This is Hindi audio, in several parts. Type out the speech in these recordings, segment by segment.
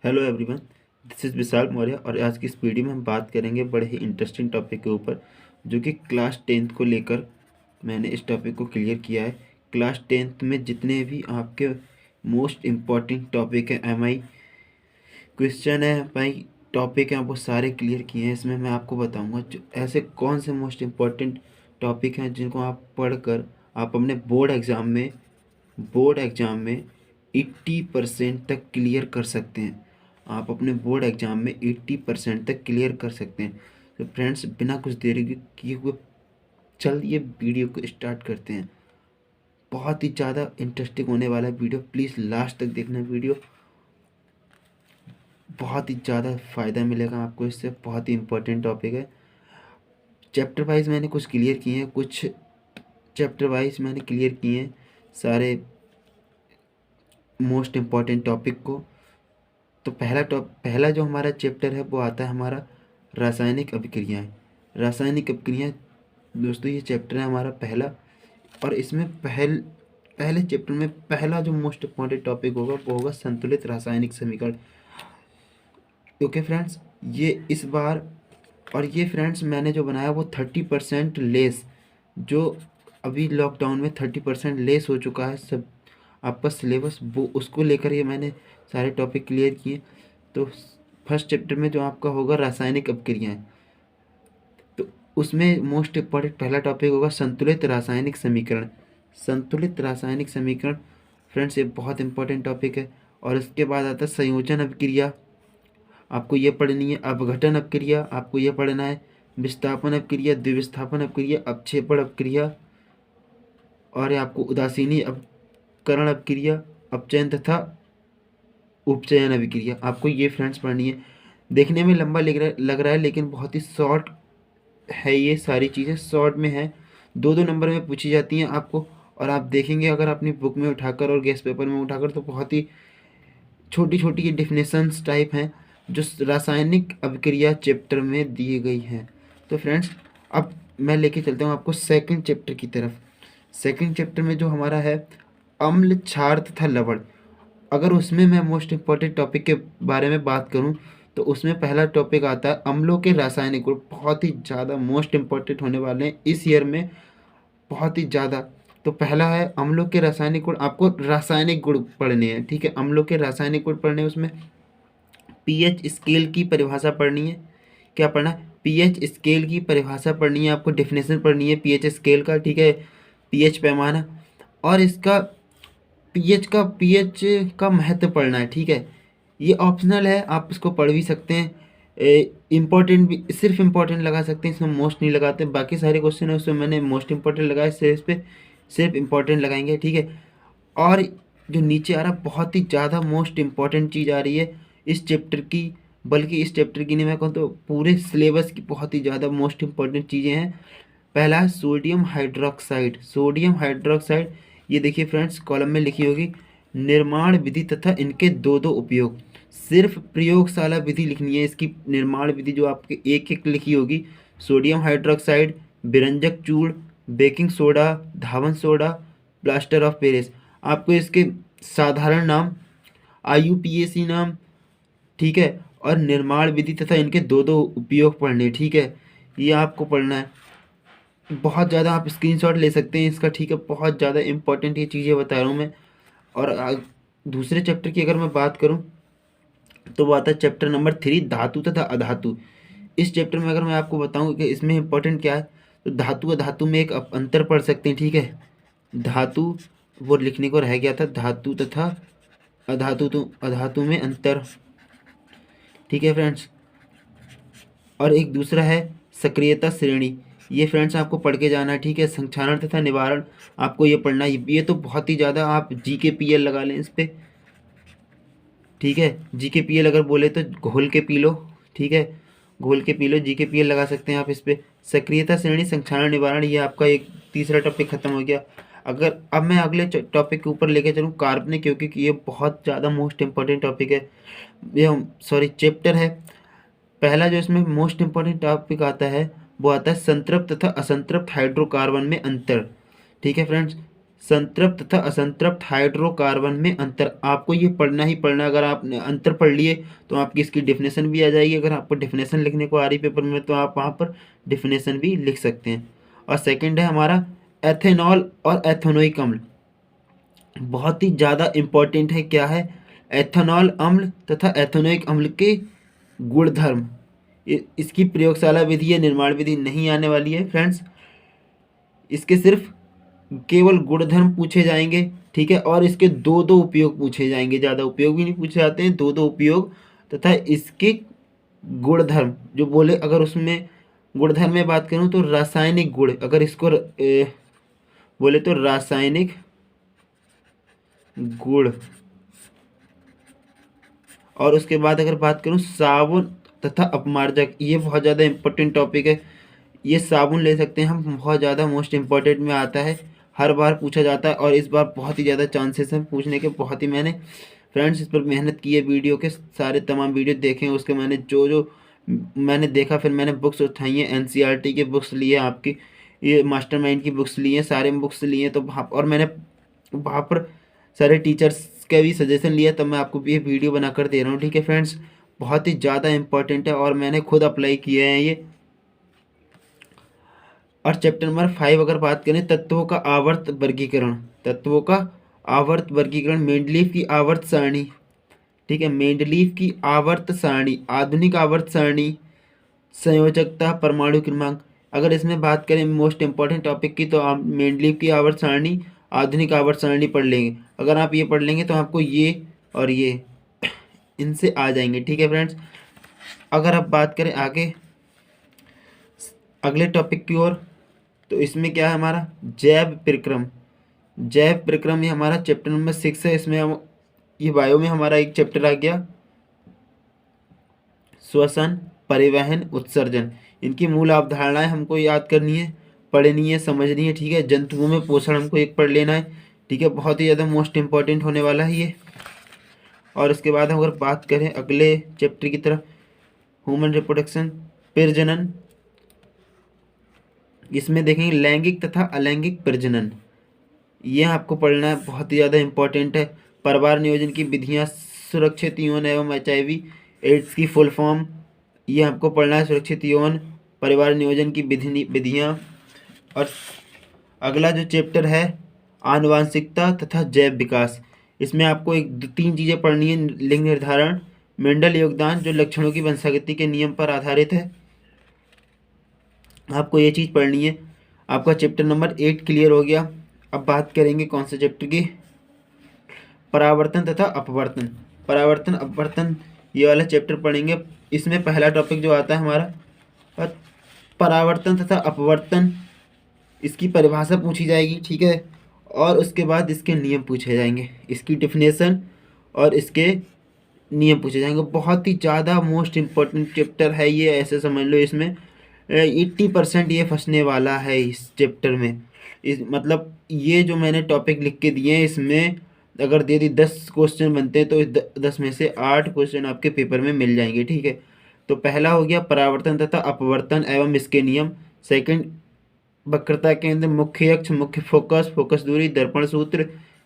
हेलो एवरीवन, दिस इज़ विशाल मौर्य और आज की इस वीडियो में हम बात करेंगे बड़े ही इंटरेस्टिंग टॉपिक के ऊपर जो कि क्लास टेंथ को लेकर मैंने इस टॉपिक को क्लियर किया है। क्लास टेंथ में जितने भी आपके मोस्ट इम्पॉर्टेंट टॉपिक हैं, एमआई क्वेश्चन है, भाई टॉपिक हैं, वो सारे क्लियर किए हैं। इसमें मैं आपको बताऊंगा जो ऐसे कौन से मोस्ट इम्पॉर्टेंट टॉपिक हैं जिनको आप पढ़कर आप अपने बोर्ड एग्ज़ाम में 80% तक क्लियर कर सकते हैं। आप अपने बोर्ड एग्ज़ाम में 80% तक क्लियर कर सकते हैं। तो फ्रेंड्स, बिना कुछ देरी के किए हुए चलिए वीडियो को स्टार्ट करते हैं। बहुत ही ज़्यादा इंटरेस्टिंग होने वाला है वीडियो, प्लीज़ लास्ट तक देखना वीडियो। बहुत ही ज़्यादा फ़ायदा मिलेगा आपको इससे, बहुत ही इम्पोर्टेंट टॉपिक है। चैप्टर वाइज मैंने कुछ क्लियर किए हैं, कुछ चैप्टर वाइज मैंने क्लियर किए हैं सारे मोस्ट इम्पॉर्टेंट टॉपिक को। तो पहला जो हमारा चैप्टर है वो आता है हमारा रासायनिक अभिक्रियाएं। रासायनिक अभिक्रियाएं दोस्तों, ये चैप्टर है हमारा पहला। और इसमें पहले चैप्टर में पहला जो मोस्ट इम्पॉर्टेंट टॉपिक होगा वो होगा संतुलित रासायनिक समीकरण। ओके फ्रेंड्स, ये इस बार और ये फ्रेंड्स मैंने जो बनाया वो 30% लेस, जो अभी लॉकडाउन में 30% लेस हो चुका है सब आपका सिलेबस, वो उसको लेकर ये मैंने सारे टॉपिक क्लियर किए। तो फर्स्ट चैप्टर में जो आपका होगा रासायनिक अपक्रियाएं, तो उसमें मोस्ट इम्पॉर्टेंट पहला टॉपिक होगा संतुलित रासायनिक समीकरण। संतुलित रासायनिक समीकरण फ्रेंड्स ये बहुत इंपॉर्टेंट टॉपिक है। और इसके बाद आता है संयोजन अपक्रिया, आपको ये पढ़नी है। अपघटन अपक्रिया आपको ये पढ़ना है। विस्थापन अपक्रिया, द्विविस्थापन अपक्रिया, अपक्षेपण अपक्रिया, और ये आपको उदासीनी अपकरण अपक्रिया, अपचयन तथा उपचयन अभिक्रिया, आपको ये फ्रेंड्स पढ़नी है। देखने में लंबा लग रहा है लेकिन बहुत ही शॉर्ट है, ये सारी चीज़ें शॉर्ट में है, दो दो नंबर में पूछी जाती हैं आपको। और आप देखेंगे अगर अपनी बुक में उठाकर और गेस्ट पेपर में उठाकर तो बहुत ही छोटी छोटी ये डिफिनेशंस टाइप हैं जो रासायनिक अभिक्रिया चैप्टर में दी गई हैं। तो फ्रेंड्स, अब मैं लेके चलता हूँ आपको सेकंड चैप्टर की तरफ। सेकंड चैप्टर में जो हमारा है अम्ल, क्षार तथा लवण, अगर उसमें मैं मोस्ट इम्पॉर्टेंट टॉपिक के बारे में बात करूं तो उसमें पहला टॉपिक आता है अम्लों के रासायनिक गुण। बहुत ही ज़्यादा मोस्ट इम्पॉर्टेंट होने वाले हैं इस ईयर में, बहुत ही ज़्यादा। तो पहला है अम्लों के रासायनिक गुण, आपको रासायनिक गुण पढ़ने हैं, ठीक है। अम्लों के रासायनिक गुण पढ़ने हैं, उसमें पीएच स्केल की परिभाषा पढ़नी है। क्या पढ़ना है? पीएच स्केल की परिभाषा पढ़नी है, आपको डेफिनेशन पढ़नी है पीएच स्केल का, ठीक है। पीएच पैमाना और इसका पीएच का महत्व पढ़ना है, ठीक है। ये ऑप्शनल है, आप इसको पढ़ भी सकते हैं। इम्पोर्टेंट भी, सिर्फ इम्पोर्टेंट लगा सकते हैं, इसमें मोस्ट नहीं लगाते। बाकी सारे क्वेश्चन है उसमें मैंने मोस्ट इम्पोर्टेंट लगाए, सिर्फ पे सिर्फ इम्पोर्टेंट लगाएंगे, ठीक है। और जो नीचे आ रहा बहुत ही ज़्यादा मोस्ट इम्पॉर्टेंट चीज़ आ रही है इस चैप्टर की, बल्कि इस चैप्टर की नहीं, मैं कहूँ तो पूरे सिलेबस की बहुत ही ज़्यादा मोस्ट इम्पॉर्टेंट चीज़ें हैं। पहला है सोडियम हाइड्रोक्साइड। सोडियम हाइड्रोक्साइड, ये देखिए फ्रेंड्स कॉलम में लिखी होगी निर्माण विधि तथा इनके दो दो उपयोग। सिर्फ प्रयोगशाला विधि लिखनी है इसकी, निर्माण विधि जो आपके एक एक लिखी होगी। सोडियम हाइड्रोक्साइड, विरंजक चूर्ण, baking soda, Dhawan soda, plaster of Paris, आपको इसके साधारण नाम, आईयूपीएसी नाम, ठीक है, और निर्माण विधि तथा इनके दो दो उपयोग पढ़ने, ठीक है। ये आपको पढ़ना है। बहुत ज़्यादा आप स्क्रीनशॉट ले सकते हैं इसका, ठीक है। बहुत ज़्यादा इंपॉर्टेंट ये चीज़ें बता रहा हूँ मैं। और दूसरे चैप्टर की अगर मैं बात करूँ तो वो आता है चैप्टर नंबर 3 धातु तथा अधातु। इस चैप्टर में अगर मैं आपको बताऊँ कि इसमें इंपॉर्टेंट क्या है, तो धातु अधातु में एक अंतर पढ़ सकते हैं, ठीक है। धातु वो लिखने को रह गया था, धातु तथा अधातु, तो अधातु में अंतर, ठीक है फ्रेंड्स। और एक दूसरा है सक्रियता श्रेणी, ये फ्रेंड्स आपको पढ़ के जाना है, ठीक है। संक्षारण तथा निवारण आपको ये पढ़ना है। ये तो बहुत ही ज़्यादा, आप GK PL लगा लें इस पर, ठीक है। GK PL अगर बोले तो घोल के पी लो, ठीक है, घोल के पी लो, GK PL लगा सकते हैं आप इस पर। सक्रियता श्रेणी, संक्षारण निवारण, ये आपका एक तीसरा टॉपिक खत्म हो गया। अगर अब मैं अगले टॉपिक के ऊपर लेके चलूँ कार्बनिक, क्योंकि ये बहुत ज़्यादा मोस्ट इंपॉर्टेंट टॉपिक है, ये सॉरी चैप्टर है। पहला जो इसमें मोस्ट इम्पॉर्टेंट टॉपिक आता है वो आता है संतृप्त तथा असंतृप्त हाइड्रोकार्बन में अंतर, ठीक है फ्रेंड्स। संतृप्त तथा असंतृप्त हाइड्रोकार्बन में अंतर। आपको ये पढ़ना ही पढ़ना। अगर आपने अंतर पढ़ लिए तो आपकी इसकी डेफिनेशन भी आ जाएगी। अगर आपको डेफिनेशन लिखने को आ रही पेपर में तो आप वहाँ पर डेफिनेशन भी लिख सकते हैं। और सेकंड है हमारा एथेनॉल और एथेनोइक अम्ल। बहुत ही ज़्यादा इम्पोर्टेंट है। क्या है? एथेनॉल अम्ल तथा एथेनोइक अम्ल के गुणधर्म। इसकी प्रयोगशाला विधि या निर्माण विधि नहीं आने वाली है फ्रेंड्स। इसके सिर्फ केवल गुणधर्म पूछे जाएंगे, ठीक है। और इसके दो दो उपयोग पूछे जाएंगे, ज़्यादा उपयोग भी नहीं पूछे जाते हैं, दो दो उपयोग तथा इसके गुणधर्म जो बोले। अगर उसमें गुणधर्म में बात करूं तो रासायनिक गुण, अगर इसको बोले तो रासायनिक गुण। और उसके बाद अगर बात करूं साबुन तथा अपमार्जक, ये बहुत ज़्यादा इंपॉर्टेंट टॉपिक है। ये साबुन ले सकते हैं हम, बहुत ज़्यादा मोस्ट इम्पॉर्टेंट में आता है, हर बार पूछा जाता है और इस बार बहुत ही ज़्यादा चांसेस हैं पूछने के। बहुत ही मैंने फ्रेंड्स इस पर मेहनत की है, वीडियो के सारे तमाम वीडियो देखे हैं, उसके मैंने जो जो मैंने देखा, फिर मैंने बुक्स उठाई हैं, एनसीईआरटी की बुक्स ली है, आपकी ये मास्टरमाइंड की बुक्स ली हैं, सारे बुक्स लिए हैं। तो वहाँ और मैंने वहाँ पर सारे टीचर्स का भी सजेशन लिया, तब मैं आपको ये वीडियो बनाकर दे रहा हूँ, ठीक है फ्रेंड्स। बहुत ही ज़्यादा इंपॉर्टेंट है और मैंने खुद अप्लाई किए हैं ये। और चैप्टर नंबर 5 अगर बात करें, तत्वों का आवर्त वर्गीकरण। तत्वों का आवर्त वर्गीकरण, मेंडलीव की आवर्त सारणी, ठीक है, मेंडलीव की आवर्त सारणी, आधुनिक आवर्त सारणी, संयोजकता, परमाणु क्रमांक। अगर इसमें बात करें मोस्ट इंपॉर्टेंट टॉपिक की, तो आप मेंडलीव की आवर्त सारणी, आधुनिक आवर्त सारणी पढ़ लेंगे। अगर आप ये पढ़ लेंगे तो आपको ये और ये इनसे आ जाएंगे, ठीक है फ्रेंड्स। अगर आप बात करें आगे अगले टॉपिक की ओर, तो इसमें क्या है हमारा जैव प्रक्रम। जैव प्रक्रम ये हमारा चैप्टर नंबर 6 है। इसमें हम ये बायो में हमारा एक चैप्टर आ गया, श्वसन, परिवहन, उत्सर्जन। इनकी मूल अवधारणाएं हमको याद करनी है, पढ़नी है, समझनी है, ठीक है। जंतुओं में पोषण हमको एक पढ़ लेना है, ठीक है। बहुत ही ज़्यादा मोस्ट इम्पॉर्टेंट होने वाला है ये। और उसके बाद अगर बात करें अगले चैप्टर की तरफ, ह्यूमन रिप्रोडक्शन, प्रजनन। इसमें देखेंगे लैंगिक तथा अलैंगिक प्रजनन, ये आपको पढ़ना है, बहुत ही ज़्यादा इंपॉर्टेंट है। परिवार नियोजन की विधियाँ, सुरक्षित यौन एवं एचआईवी एड्स की फुल फॉर्म, ये आपको पढ़ना है, सुरक्षित यौन परिवार नियोजन की विधियाँ। और अगला जो चैप्टर है आनुवांशिकता तथा जैव विकास, इसमें आपको तीन चीज़ें पढ़नी है। लिंग निर्धारण, मेंडल योगदान जो लक्षणों की वंशागति के नियम पर आधारित है, आपको ये चीज़ पढ़नी है। आपका चैप्टर नंबर 8 क्लियर हो गया। अब बात करेंगे कौन से चैप्टर की, परावर्तन तथा अपवर्तन। परावर्तन अपवर्तन ये वाला चैप्टर पढ़ेंगे। इसमें पहला टॉपिक जो आता है हमारा परावर्तन तथा अपवर्तन, इसकी परिभाषा पूछी जाएगी, ठीक है। और उसके बाद इसके नियम पूछे जाएंगे, इसकी डेफिनेशन और इसके नियम पूछे जाएंगे। बहुत ही ज़्यादा मोस्ट इम्पोर्टेंट चैप्टर है ये, ऐसे समझ लो। इसमें 80% ये फंसने वाला है इस चैप्टर में। इस मतलब ये जो मैंने टॉपिक लिख के दिए हैं, इसमें अगर दे दी 10 क्वेश्चन बनते हैं तो इस 10 में से 8 क्वेश्चन आपके पेपर में मिल जाएंगे, ठीक है। तो पहला हो गया परावर्तन तथा अपवर्तन एवं इसके नियम। सेकंड वक्रता केंद्र, मुख्य अक्ष, मुख्य फोकस, फोकस दूरी, दर्पण सूत्र,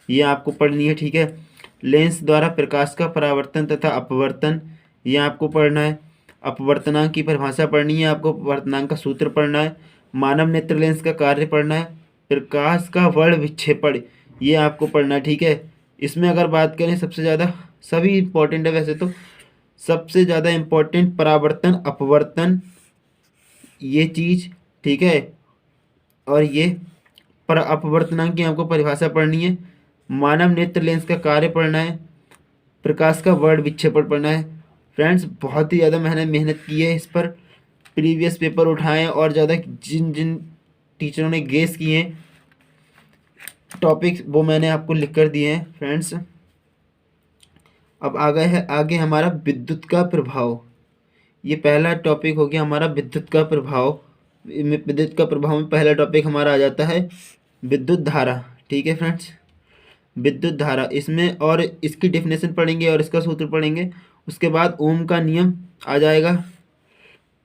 ये आपको पढ़नी है, ठीक है। लेंस द्वारा प्रकाश का परावर्तन तथा अपवर्तन, ये आपको पढ़ना है। अपवर्तनांक की परिभाषा पढ़नी है आपको, अपवर्तनांक का सूत्र पढ़ना है। मानव नेत्र लेंस का कार्य पढ़ना है। प्रकाश का वर्ण विक्षेपण, ये आपको पढ़ना है, ठीक है। इसमें अगर बात करें सबसे ज़्यादा, सभी इंपॉर्टेंट है वैसे तो, सबसे ज़्यादा इम्पोर्टेंट परावर्तन अपवर्तन ये चीज़, ठीक है। और ये पर अपवर्तनांक की आपको परिभाषा पढ़नी है। मानव नेत्र लेंस का कार्य पढ़ना है। प्रकाश का वर्ण विक्षेपण पढ़ना है। फ्रेंड्स बहुत ही ज़्यादा मैंने मेहनत की है इस पर, प्रीवियस पेपर उठाए और ज़्यादा जिन जिन टीचरों ने गेस किए हैं टॉपिक्स, वो मैंने आपको लिख कर दिए हैं फ्रेंड्स। अब आगे हमारा विद्युत का प्रभाव। ये पहला टॉपिक हो गया हमारा विद्युत का प्रभाव। विद्युत का प्रभाव में पहला टॉपिक हमारा आ जाता है विद्युत धारा, ठीक है फ्रेंड्स। विद्युत धारा, इसमें और इसकी डेफिनेशन पढ़ेंगे और इसका सूत्र पढ़ेंगे। उसके बाद ओम का नियम आ जाएगा,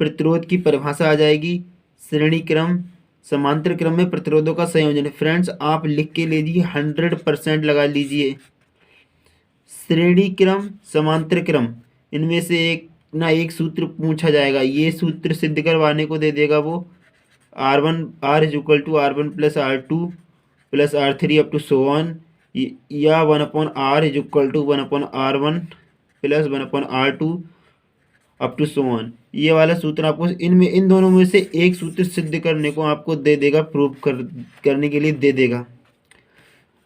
प्रतिरोध की परिभाषा आ जाएगी, श्रेणी क्रम, समांतर क्रम में प्रतिरोधों का संयोजन है। फ्रेंड्स आप लिख के लीजिए, 100% लगा लीजिए। श्रेणी क्रम, समांतर क्रम, इनमें से एक ना एक सूत्र पूछा जाएगा। ये सूत्र सिद्ध करवाने को दे देगा वो R + R2 + R3 up to so on, या 1/R = 1/R1 + 1/R2 up to so on. ये वाला सूत्र आपको इन दोनों में से एक सूत्र सिद्ध करने को आपको दे देगा, करने के लिए दे देगा।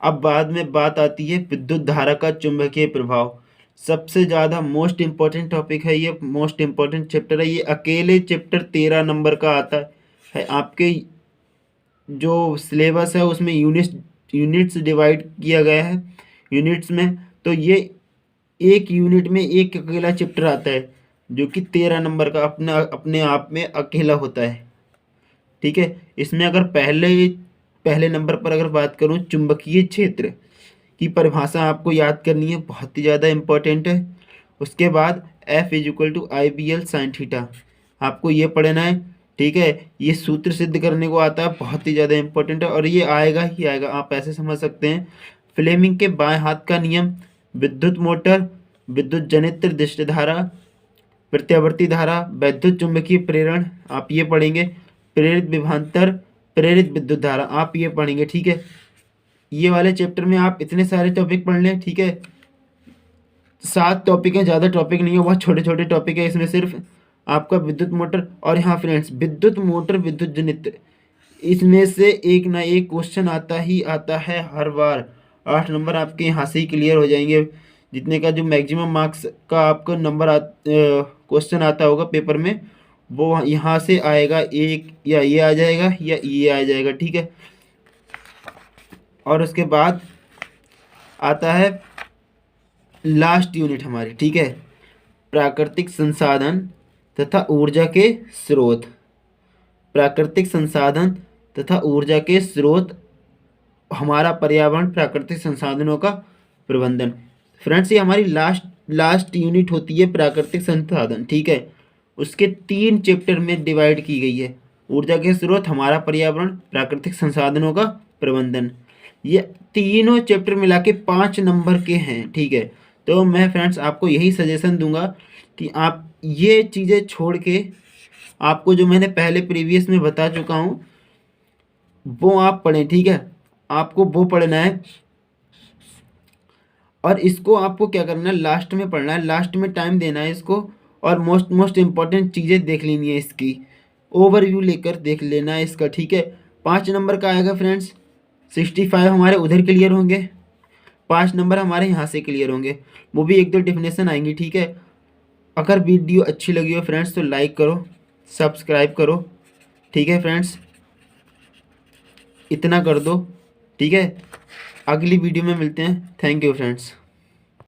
अब बाद में बात आती है विद्युत धारा का चुंबकीय प्रभाव। सबसे ज़्यादा मोस्ट इम्पॉर्टेंट टॉपिक है ये, मोस्ट इम्पॉर्टेंट चैप्टर है ये। अकेले चैप्टर 13 नंबर का आता है। आपके जो सिलेबस है उसमें यूनिट्स डिवाइड किया गया है यूनिट्स में, तो ये एक यूनिट में एक अकेला चैप्टर आता है जो कि 13 नंबर का अपने आप में अकेला होता है। ठीक है, इसमें अगर पहले नंबर पर अगर बात करूं, चुंबकीय क्षेत्र की परिभाषा आपको याद करनी है, बहुत ही ज़्यादा इम्पोर्टेंट है। उसके बाद F = IBL sin थीटा, आपको ये पढ़ना है। ठीक है, ये सूत्र सिद्ध करने को आता है, बहुत ही ज़्यादा इम्पोर्टेंट है और ये आएगा ही आएगा, आप ऐसे समझ सकते हैं। फ्लेमिंग के बाएं हाथ का नियम, विद्युत मोटर, विद्युत जनित्र दृष्ट धारा, प्रत्यावर्ती धारा, वैद्युत चुंबकीय प्रेरण, आप ये पढ़ेंगे। प्रेरित विभवांतर, प्रेरित विद्युत धारा, आप ये पढ़ेंगे। ठीक है, ये वाले चैप्टर में आप इतने सारे टॉपिक पढ़ लें। ठीक है, 7 टॉपिक हैं, ज़्यादा टॉपिक नहीं है, बहुत छोटे छोटे टॉपिक है इसमें। सिर्फ आपका विद्युत मोटर और यहाँ फ्रेंड्स विद्युत मोटर, विद्युत जनित्र, इसमें से एक ना एक क्वेश्चन आता ही आता है हर बार। 8 नंबर आपके यहाँ से ही क्लियर हो जाएंगे। जितने का जो मैक्सिमम मार्क्स का आपको नंबर क्वेश्चन आता होगा पेपर में, वो यहाँ से आएगा। एक या ये आ जाएगा या ये आ जाएगा। ठीक है, और उसके बाद आता है लास्ट यूनिट हमारी। ठीक है, प्राकृतिक संसाधन तथा ऊर्जा के स्रोत। प्राकृतिक संसाधन तथा ऊर्जा के स्रोत, हमारा पर्यावरण, प्राकृतिक संसाधनों का प्रबंधन। फ्रेंड्स ये हमारी लास्ट यूनिट होती है, प्राकृतिक संसाधन। ठीक है, उसके 3 चैप्टर में डिवाइड की गई है। ऊर्जा के स्रोत, हमारा पर्यावरण, प्राकृतिक संसाधनों का प्रबंधन। ये तीनों चैप्टर मिला के 5 नंबर के हैं। ठीक है, तो मैं फ्रेंड्स आपको यही सजेशन दूंगा कि आप ये चीज़ें छोड़ के, आपको जो मैंने पहले प्रीवियस में बता चुका हूँ वो आप पढ़ें। ठीक है, आपको वो पढ़ना है और इसको आपको क्या करना है, लास्ट में पढ़ना है, लास्ट में टाइम देना है इसको, और मोस्ट इम्पॉर्टेंट चीज़ें देख लेनी है, इसकी ओवरव्यू लेकर देख लेना है इसका। ठीक है, 5 नंबर का आएगा फ्रेंड्स, 65 हमारे उधर क्लियर होंगे, 5 नंबर हमारे यहाँ से क्लियर होंगे, वो भी 1-2 डेफिनेशन आएंगी। ठीक है, अगर वीडियो अच्छी लगी हो फ्रेंड्स तो लाइक करो, सब्सक्राइब करो। ठीक है फ्रेंड्स, इतना कर दो। ठीक है, अगली वीडियो में मिलते हैं। Thank you friends.